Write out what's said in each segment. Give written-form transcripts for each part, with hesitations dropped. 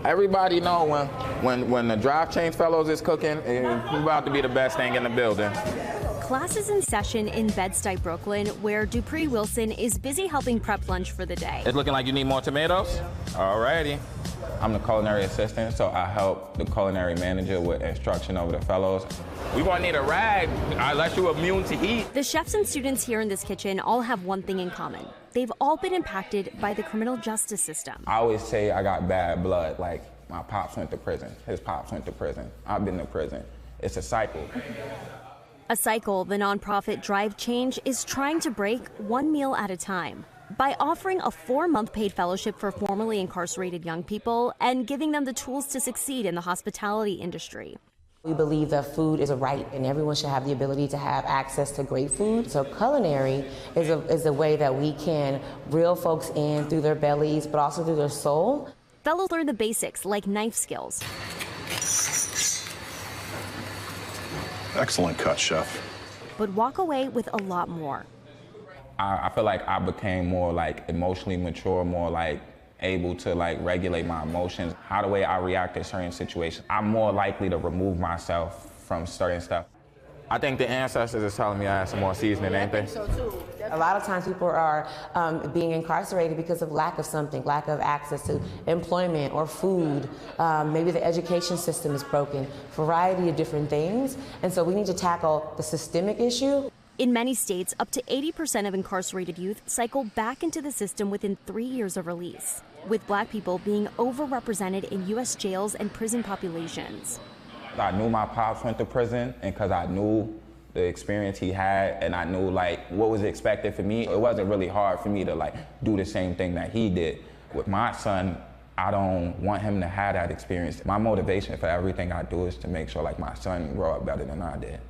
Everybody know when the Drive Change Fellows is cooking, it's about to be the best thing in the building. Class is in session in Bed-Stuy, Brooklyn, where Dupree Wilson is busy helping prep lunch for the day. It's looking like you need more tomatoes? Alrighty. I'm the culinary assistant, so I help the culinary manager with instruction over the fellows. We won't need a rag unless you're immune to heat. The chefs and students here in this kitchen all have one thing in common. They've all been impacted by the criminal justice system. I always say I got bad blood, like my pops went to prison, his pops went to prison, I've been to prison. It's a cycle. A cycle the nonprofit Drive Change is trying to break one meal at a time by offering a 4-month paid fellowship for formerly incarcerated young people and giving them the tools to succeed in the hospitality industry. We believe that food is a right and everyone should have the ability to have access to great food. So culinary is a way that we can reel folks in through their bellies, but also through their soul. Fellows learn the basics like knife skills. Excellent cut, chef. But walk away with a lot more. I feel like I became more like emotionally mature, more like able to like regulate my emotions. How the way I react to certain situations, I'm more likely to remove myself from certain stuff. I think the ancestors is telling me I have some more seasoning, ain't they? So too. A lot of times people are being incarcerated because of lack of something, lack of access to employment or food. Maybe the education system is broken, variety of different things. And so we need to tackle the systemic issue. In many states, up to 80% of incarcerated youth cycle back into the system within 3 years of release, with Black people being overrepresented in U.S. jails and prison populations. I knew my pops went to prison, and because I knew the experience he had, and I knew like what was expected for me, it wasn't really hard for me to like do the same thing that he did. With my son, I don't want him to have that experience. My motivation for everything I do is to make sure like my son grow up better than I did.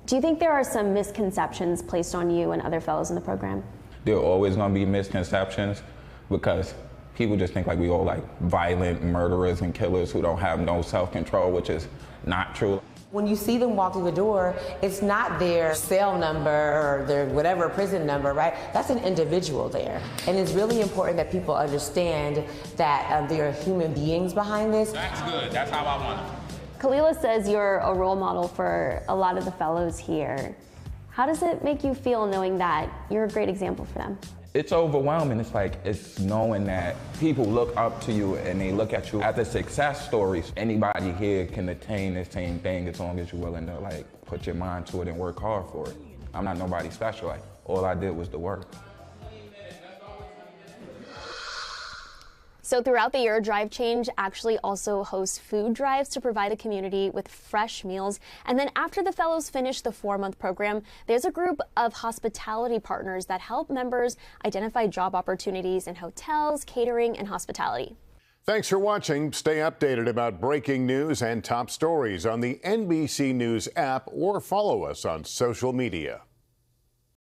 Do you think there are some misconceptions placed on you and other fellows in the program? There are always going to be misconceptions because people just think like we all like violent murderers and killers who don't have no self-control, which is not true. When you see them walk through the door, it's not their cell number or their whatever prison number, right? That's an individual there. And it's really important that people understand that there are human beings behind this. That's good. That's how I want it. Kalila says you're a role model for a lot of the fellows here. How does it make you feel knowing that you're a great example for them? It's overwhelming. It's knowing that people look up to you and they look at you as a success story. Anybody here can attain the same thing as long as you're willing to like put your mind to it and work hard for it. I'm not nobody special. Like all I did was the work. So throughout the year, Drive Change actually also hosts food drives to provide the community with fresh meals. And then after the fellows finish the 4-month program, there's a group of hospitality partners that help members identify job opportunities in hotels, catering, and hospitality. Thanks for watching. Stay updated about breaking news and top stories on the NBC News app or follow us on social media.